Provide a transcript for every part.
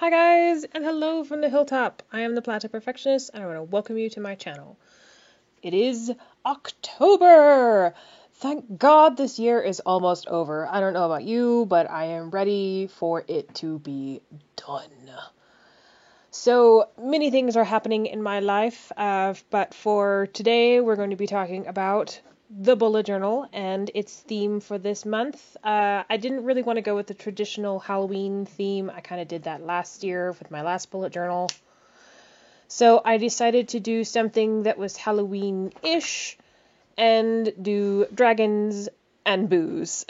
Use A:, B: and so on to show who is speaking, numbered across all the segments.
A: Hi guys, and hello from the hilltop. I am the Platypus Perfectionist, and I want to welcome you to my channel. It is October! Thank God this year is almost over. I don't know about you, but I am ready for it to be done. So, many things are happening in my life, but for today we're going to be talking about the bullet journal and its theme for this month. I didn't really want to go with the traditional Halloween theme. I kind of did that last year with my last bullet journal. So I decided to do something that was Halloween-ish and do dragons and booze.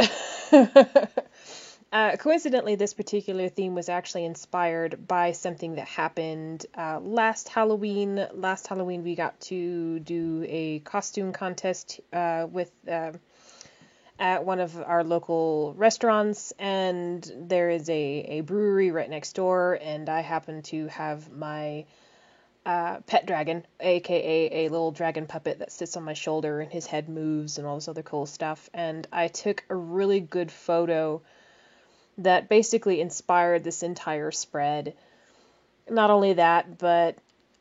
A: Coincidentally, this particular theme was actually inspired by something that happened last Halloween. Last Halloween, we got to do a costume contest at one of our local restaurants, and there is a brewery right next door, and I happen to have my pet dragon, aka a little dragon puppet that sits on my shoulder, and his head moves and all this other cool stuff. And I took a really good photo that basically inspired this entire spread. Not only that, but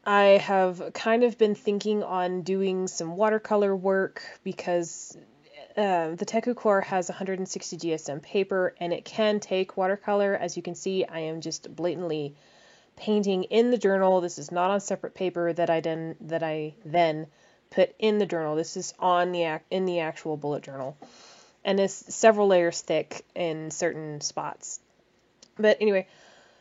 A: I have kind of been thinking on doing some watercolor work because the Teku Core has 160 GSM paper and it can take watercolor. As you can see, I am just blatantly painting in the journal. This is not on separate paper that I then put in the journal. This is on in the actual bullet journal, and it's several layers thick in certain spots. But anyway,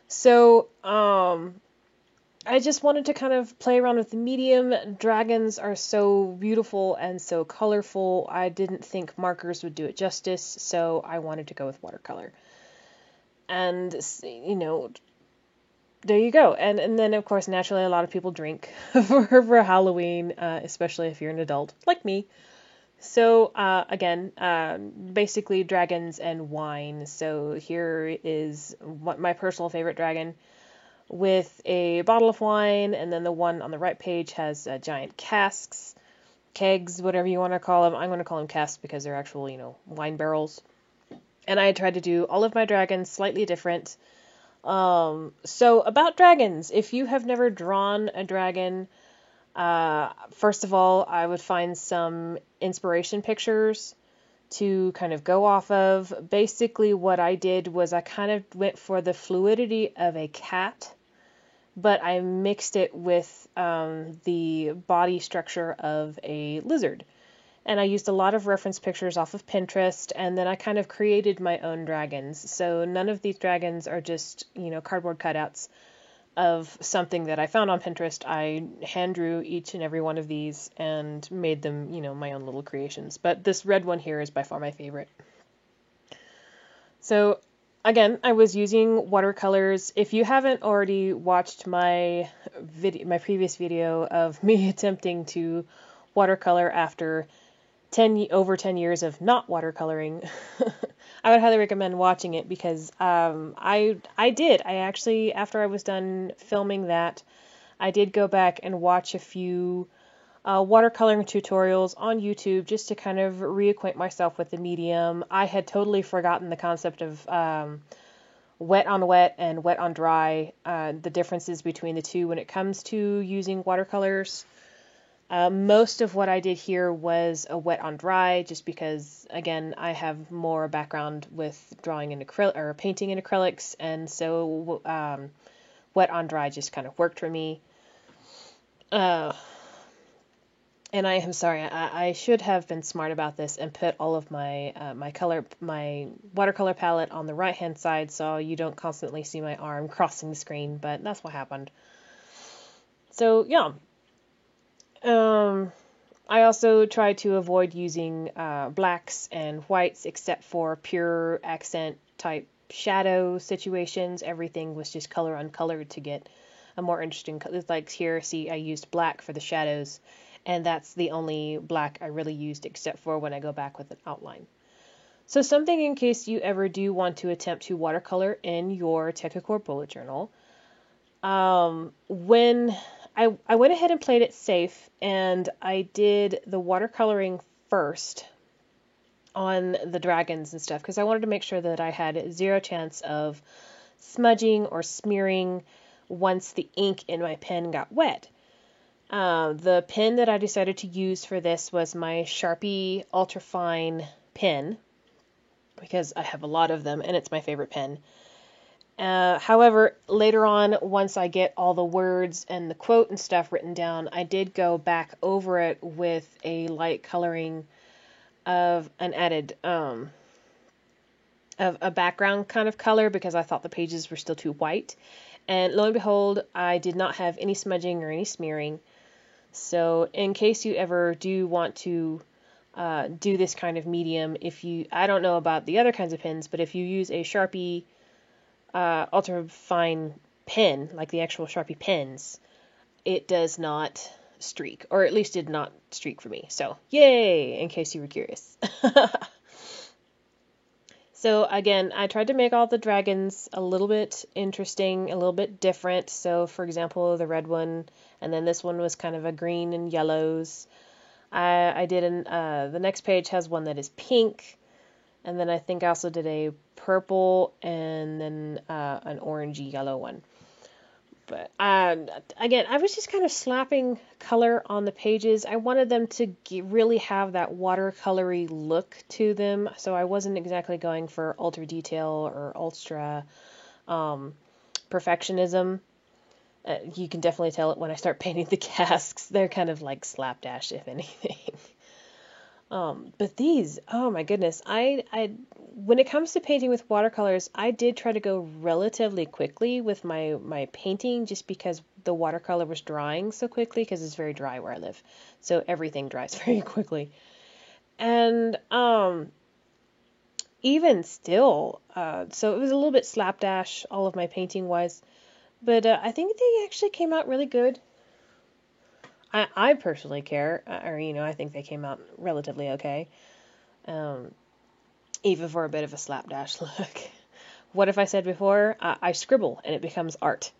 A: so I just wanted to kind of play around with the medium. Dragons are so beautiful and so colorful. I didn't think markers would do it justice, so I wanted to go with watercolor. And, there you go. And then, of course, naturally, a lot of people drink for Halloween, especially if you're an adult, like me. So, again, basically dragons and wine. So here is my personal favorite dragon with a bottle of wine, and then the one on the right page has giant casks, kegs, whatever you want to call them. I'm going to call them casks because they're actual, wine barrels. And I tried to do all of my dragons slightly different. So about dragons, if you have never drawn a dragon, first of all, I would find some inspiration pictures to kind of go off of. Basically, what I did was I kind of went for the fluidity of a cat, but I mixed it with the body structure of a lizard. And I used a lot of reference pictures off of Pinterest, and then I kind of created my own dragons. So none of these dragons are just, cardboard cutouts of something that I found on Pinterest. I hand drew each and every one of these and made them, my own little creations. But this red one here is by far my favorite. So again, I was using watercolors. If you haven't already watched my previous video of me attempting to watercolor after over 10 years of not watercoloring, I would highly recommend watching it because I actually, after I was done filming that, I did go back and watch a few watercoloring tutorials on YouTube just to kind of reacquaint myself with the medium. I had totally forgotten the concept of wet on wet and wet on dry, the differences between the two when it comes to using watercolors. Most of what I did here was a wet on dry, just because, again, I have more background with drawing in or painting in acrylics, and so wet on dry just kind of worked for me. And I am sorry, I should have been smart about this and put all of my my watercolor palette on the right hand side, so you don't constantly see my arm crossing the screen. But that's what happened. So yeah. I also try to avoid using blacks and whites except for pure accent type shadow situations. Everything was just color uncolored to get a more interesting color. Like here, see, I used black for the shadows, and that's the only black I really used except for when I go back with an outline. So something in case you ever do want to attempt to watercolor in your Teku Core bullet journal. When I went ahead and played it safe, and I did the watercoloring first on the dragons and stuff, because I wanted to make sure that I had zero chance of smudging or smearing once the ink in my pen got wet. The pen that I decided to use for this was my Sharpie Ultrafine pen, because I have a lot of them and it's my favorite pen. However, later on, once I get all the words and the quote and stuff written down, I did go back over it with a light coloring of an added, of a background kind of color, because I thought the pages were still too white. And lo and behold, I did not have any smudging or any smearing. So in case you ever do want to do this kind of medium, I don't know about the other kinds of pens, but if you use a Sharpie ultra fine pen, like the actual Sharpie pens, it does not streak, or at least did not streak for me. So yay, in case you were curious. So again, I tried to make all the dragons a little bit interesting, a little bit different. So for example, the red one, and then this one was kind of a green and yellows. I did the next page has one that is pink, and then I think I also did a purple and then an orangey yellow one. But again, I was just kind of slapping color on the pages. I wanted them to really have that watercolory look to them, so I wasn't exactly going for ultra detail or ultra perfectionism. You can definitely tell it when I start painting the casks. They're kind of like slapdash, if anything. But these, oh my goodness, when it comes to painting with watercolors, I did try to go relatively quickly with my painting, just because the watercolor was drying so quickly, because it's very dry where I live. So everything dries very quickly. And, even still, so it was a little bit slapdash, all of my painting wise, but, I think they actually came out really good. I personally care, or, I think they came out relatively okay. Even for a bit of a slapdash look. What if I said before, I scribble and it becomes art?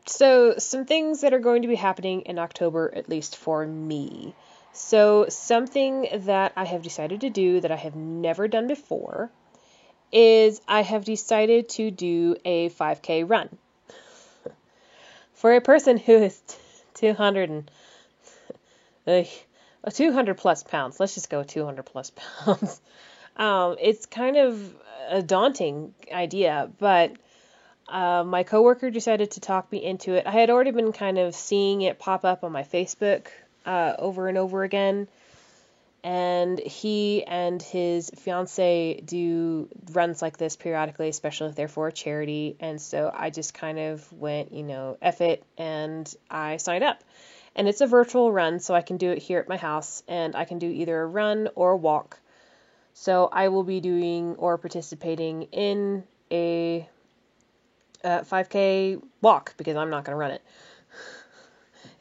A: So some things that are going to be happening in October, at least for me. So something that I have decided to do that I have never done before is I have decided to do a 5K run. For a person who is 200 plus pounds, let's just go 200 plus pounds. It's kind of a daunting idea, but my coworker decided to talk me into it. I had already been kind of seeing it pop up on my Facebook over and over again. And he and his fiance do runs like this periodically, especially if they're for a charity. And so I just kind of went, F it, and I signed up. And it's a virtual run, so I can do it here at my house, and I can do either a run or a walk. So I will be doing or participating in a 5K walk, because I'm not going to run it.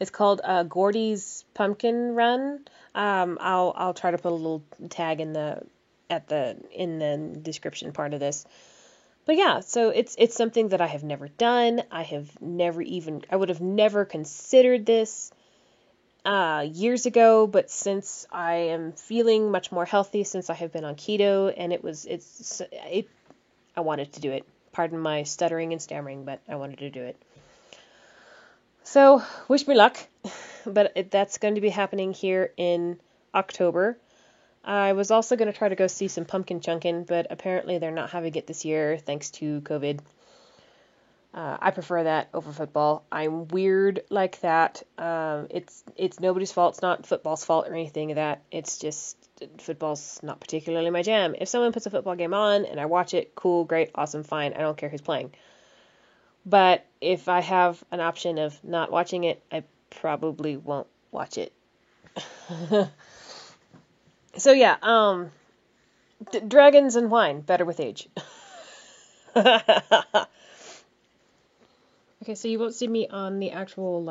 A: It's called Gordy's Pumpkin Run. I'll try to put a little tag in the description part of this. But yeah, so it's something that I have never done. I would have never considered this years ago, but since I am feeling much more healthy since I have been on keto, and I wanted to do it. Pardon my stuttering and stammering, but I wanted to do it. So, wish me luck, but that's going to be happening here in October. I was also going to try to go see some pumpkin chunkin', but apparently they're not having it this year thanks to COVID. I prefer that over football. I'm weird like that. It's nobody's fault. It's not football's fault or anything of that. It's just football's not particularly my jam. If someone puts a football game on and I watch it, cool, great, awesome, fine. I don't care who's playing. But if I have an option of not watching it, I probably won't watch it. So yeah, dragons and wine, better with age. Okay, so you won't see me on the actual,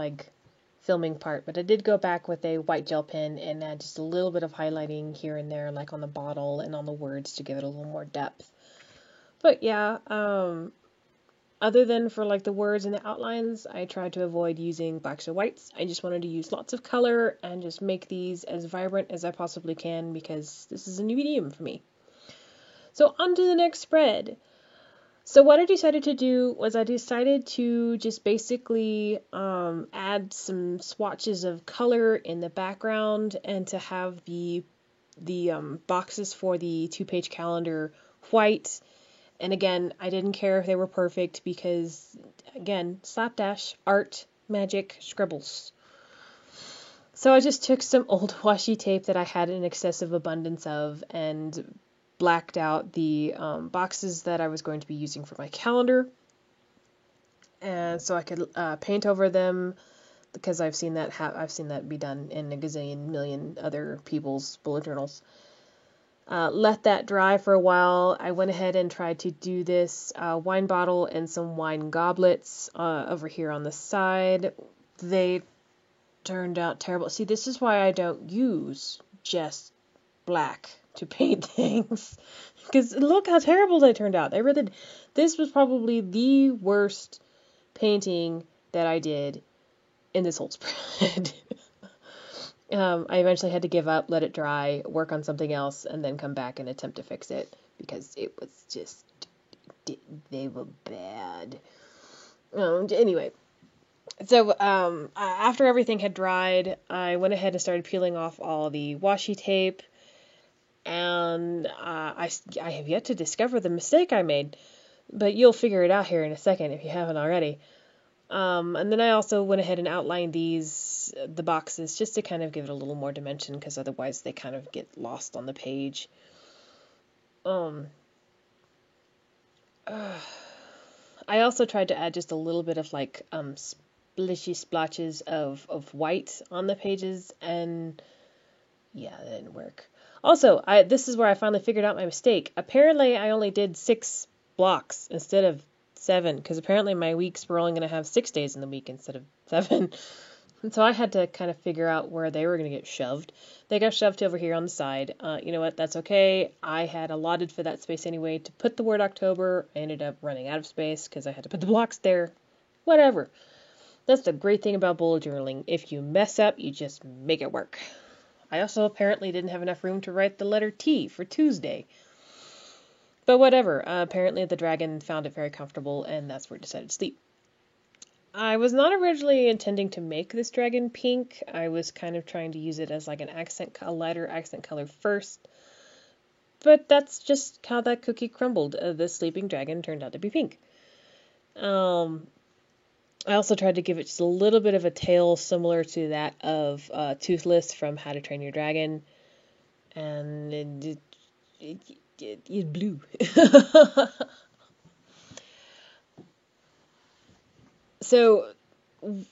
A: filming part, but I did go back with a white gel pen and add just a little bit of highlighting here and there, like on the bottle and on the words to give it a little more depth. But yeah, other than for the words and the outlines, I tried to avoid using blacks or whites. I just wanted to use lots of color and just make these as vibrant as I possibly can, because this is a new medium for me. So on to the next spread. So what I decided to do was I decided to just basically add some swatches of color in the background and to have the boxes for the 2-page calendar white. And again, I didn't care if they were perfect because, again, slapdash, art, magic, scribbles. So I just took some old washi tape that I had an excessive abundance of and blacked out the boxes that I was going to be using for my calendar. And so I could paint over them because I've seen that be done in a gazillion million other people's bullet journals. Let that dry for a while. I went ahead and tried to do this wine bottle and some wine goblets over here on the side. They turned out terrible. See, this is why I don't use just black to paint things. Because look how terrible they turned out. This was probably the worst painting that I did in this whole spread. I eventually had to give up, let it dry, work on something else, and then come back and attempt to fix it because it was just, they were bad. Anyway, so after everything had dried, I went ahead and started peeling off all the washi tape, and I have yet to discover the mistake I made, but you'll figure it out here in a second if you haven't already. And then I also went ahead and outlined the boxes just to kind of give it a little more dimension because otherwise they kind of get lost on the page. I also tried to add just a little bit of like splishy splotches of white on the pages, and yeah, that didn't work. Also, this is where I finally figured out my mistake. Apparently I only did 6 blocks instead of 7, because apparently my weeks were only going to have 6 days in the week instead of 7. And so I had to kind of figure out where they were going to get shoved. They got shoved over here on the side. You know what? That's okay. I had allotted for that space anyway to put the word October. I ended up running out of space because I had to put the blocks there. Whatever. That's the great thing about bullet journaling. If you mess up, you just make it work. I also apparently didn't have enough room to write the letter T for Tuesday. But whatever, apparently the dragon found it very comfortable, and that's where it decided to sleep. I was not originally intending to make this dragon pink. I was kind of trying to use it as like a lighter accent color first. But that's just how that cookie crumbled. The sleeping dragon turned out to be pink. I also tried to give it just a little bit of a tail similar to that of Toothless from How to Train Your Dragon. And it blew. So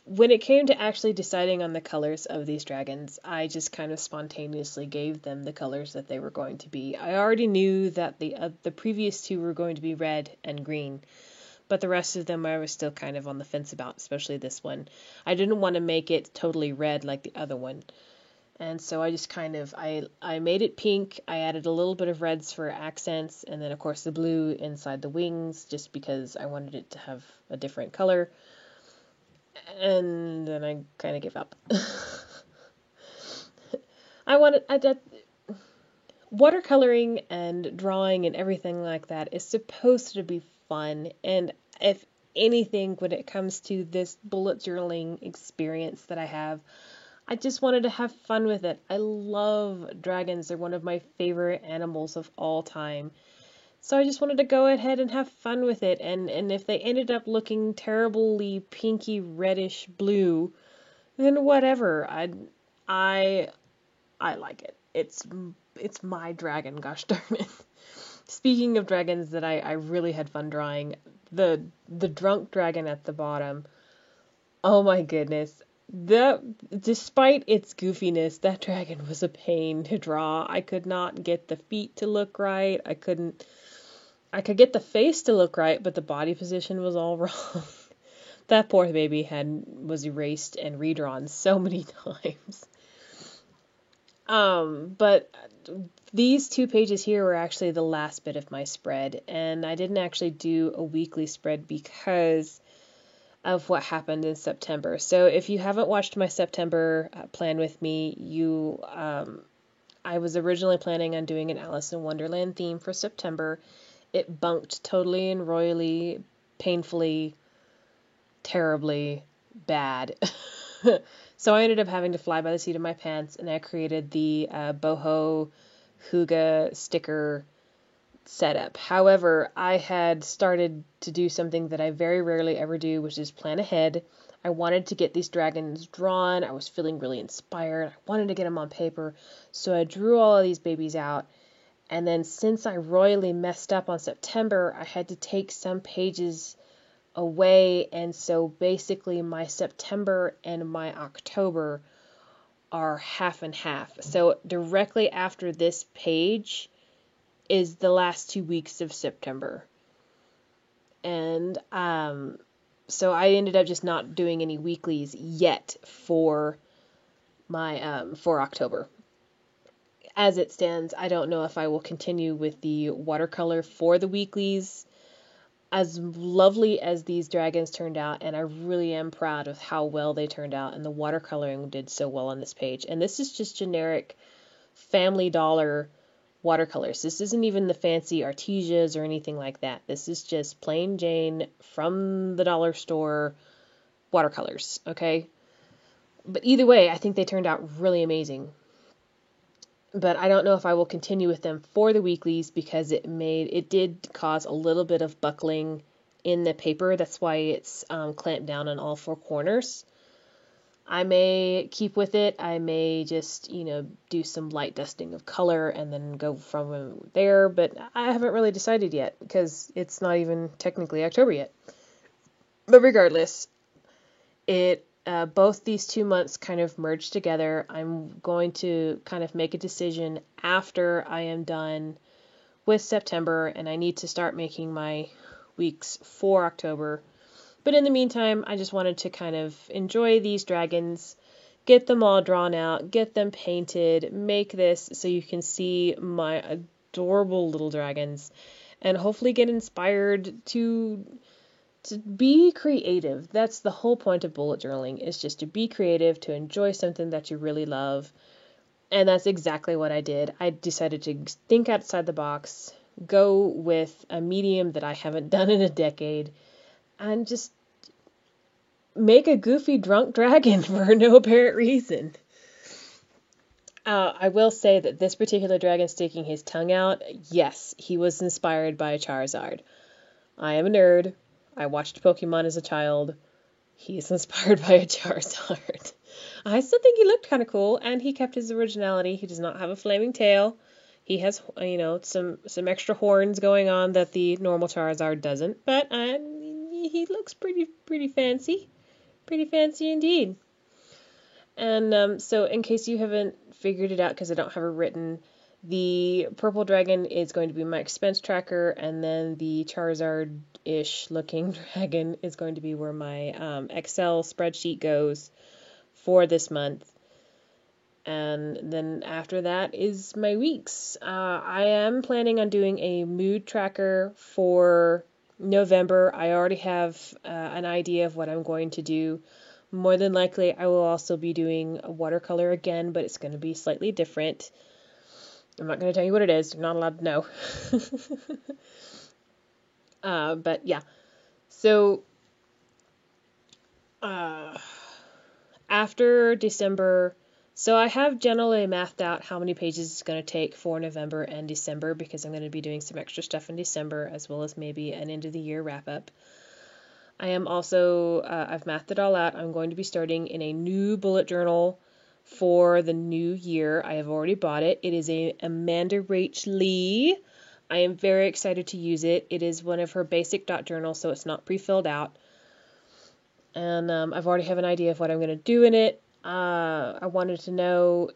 A: when it came to actually deciding on the colors of these dragons, I just kind of spontaneously gave them the colors that they were going to be. I already knew that the previous 2 were going to be red and green, but the rest of them I was still kind of on the fence about, especially this one. I didn't want to make it totally red like the other one. And so I just kind of, I made it pink, I added a little bit of reds for accents, and then of course the blue inside the wings, just because I wanted it to have a different color. And then I kind of gave up. Watercoloring and drawing and everything like that is supposed to be fun, and if anything, when it comes to this bullet journaling experience that I have, I just wanted to have fun with it. I love dragons. They're one of my favorite animals of all time. So I just wanted to go ahead and have fun with it. And if they ended up looking terribly pinky reddish blue, then whatever. I like it. It's my dragon, gosh darn it. Speaking of dragons that I really had fun drawing, the drunk dragon at the bottom. Oh my goodness. Despite its goofiness, that dragon was a pain to draw. I could not get the feet to look right. I could get the face to look right, but the body position was all wrong. That poor baby was erased and redrawn so many times. But these 2 pages here were actually the last bit of my spread, and I didn't actually do a weekly spread because of what happened in September. So if you haven't watched my September plan with me, I was originally planning on doing an Alice in Wonderland theme for September. It bunked totally and royally, painfully, terribly bad. So I ended up having to fly by the seat of my pants, and I created the boho hygge sticker setup. However, I had started to do something that I very rarely ever do, which is plan ahead. I wanted to get these dragons drawn. I was feeling really inspired. I wanted to get them on paper. So I drew all of these babies out. And then since I royally messed up on September, I had to take some pages away. And so basically my September and my October are half and half. So directly after this page is the last 2 weeks of September. And so I ended up just not doing any weeklies yet for my for October. As it stands, I don't know if I will continue with the watercolor for the weeklies. As lovely as these dragons turned out, and I really am proud of how well they turned out, and the watercoloring did so well on this page. And this is just generic Family Dollar watercolors. This isn't even the fancy Artesias or anything like that. This is just plain Jane from the dollar store watercolors, okay? But either way, I think they turned out really amazing. But I don't know if I will continue with them for the weeklies because it did cause a little bit of buckling in the paper. That's why it's clamped down on all four corners. I may keep with it. I may just, do some light dusting of color and then go from there. But I haven't really decided yet because it's not even technically October yet. But regardless, both these 2 months kind of merge together. I'm going to kind of make a decision after I am done with September, and I need to start making my weeks for October. But in the meantime, I just wanted to kind of enjoy these dragons, get them all drawn out, get them painted, make this so you can see my adorable little dragons, and hopefully get inspired to be creative. That's the whole point of bullet journaling, is just to be creative, to enjoy something that you really love. And that's exactly what I did. I decided to think outside the box, go with a medium that I haven't done in a decade, and just make a goofy drunk dragon for no apparent reason. I will say that this particular dragon sticking his tongue out, yes, he was inspired by a Charizard. I am a nerd. I watched Pokemon as a child. He is inspired by a Charizard. I still think he looked kind of cool, and he kept his originality. He does not have a flaming tail. He has, some extra horns going on that the normal Charizard doesn't, but he looks pretty fancy. Pretty fancy indeed. And so in case you haven't figured it out, because I don't have it written, the purple dragon is going to be my expense tracker, and then the Charizard-ish looking dragon is going to be where my Excel spreadsheet goes for this month. And then after that is my weeks. I am planning on doing a mood tracker for November. I already have an idea of what I'm going to do. More than likely, I will also be doing a watercolor again, but it's going to be slightly different. I'm not going to tell you what it is. You're not allowed to know. But yeah. So, after December, so I have generally mathed out how many pages it's going to take for November and December, because I'm going to be doing some extra stuff in December, as well as maybe an end of the year wrap up. I am also, I've mathed it all out. I'm going to be starting in a new bullet journal for the new year. I have already bought it. It is a Amanda Rach Lee. I am very excited to use it. It is one of her basic dot journals, so it's not pre-filled out. And I've already have an idea of what I'm going to do in it. I wanted to know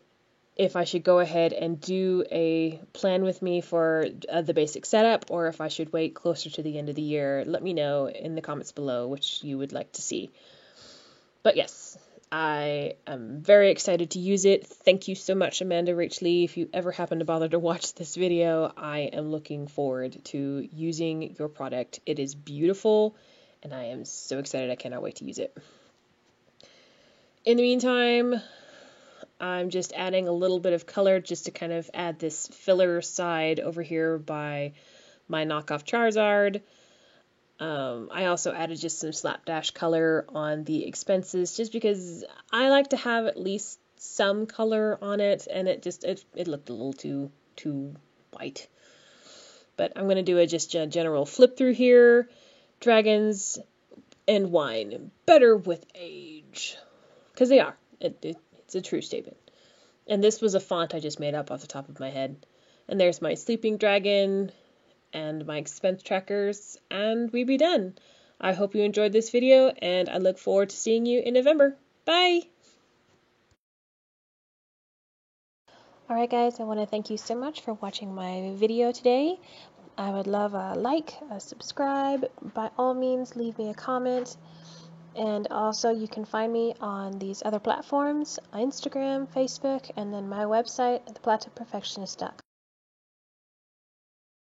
A: if I should go ahead and do a plan with me for the basic setup, or if I should wait closer to the end of the year. Let me know in the comments below which you would like to see. But yes, I am very excited to use it. Thank you so much, Amanda Rach Lee. If you ever happen to bother to watch this video, I am looking forward to using your product. It is beautiful, and I am so excited. I cannot wait to use it. In the meantime, I'm just adding a little bit of color just to kind of add this filler side over here by my knockoff Charizard. I also added just some slapdash color on the expenses just because I like to have at least some color on it, and it looked a little too white. But I'm going to do a general flip through here. Dragons and wine, better with age. Because they are. It's a true statement. And this was a font I just made up off the top of my head. And there's my sleeping dragon and my expense trackers, and we be done. I hope you enjoyed this video, and I look forward to seeing you in November. Bye! Alright guys, I want to thank you so much for watching my video today. I would love a like, a subscribe, by all means leave me a comment, and also you can find me on these other platforms, Instagram, Facebook, and then my website, theplateauperfectionist.com.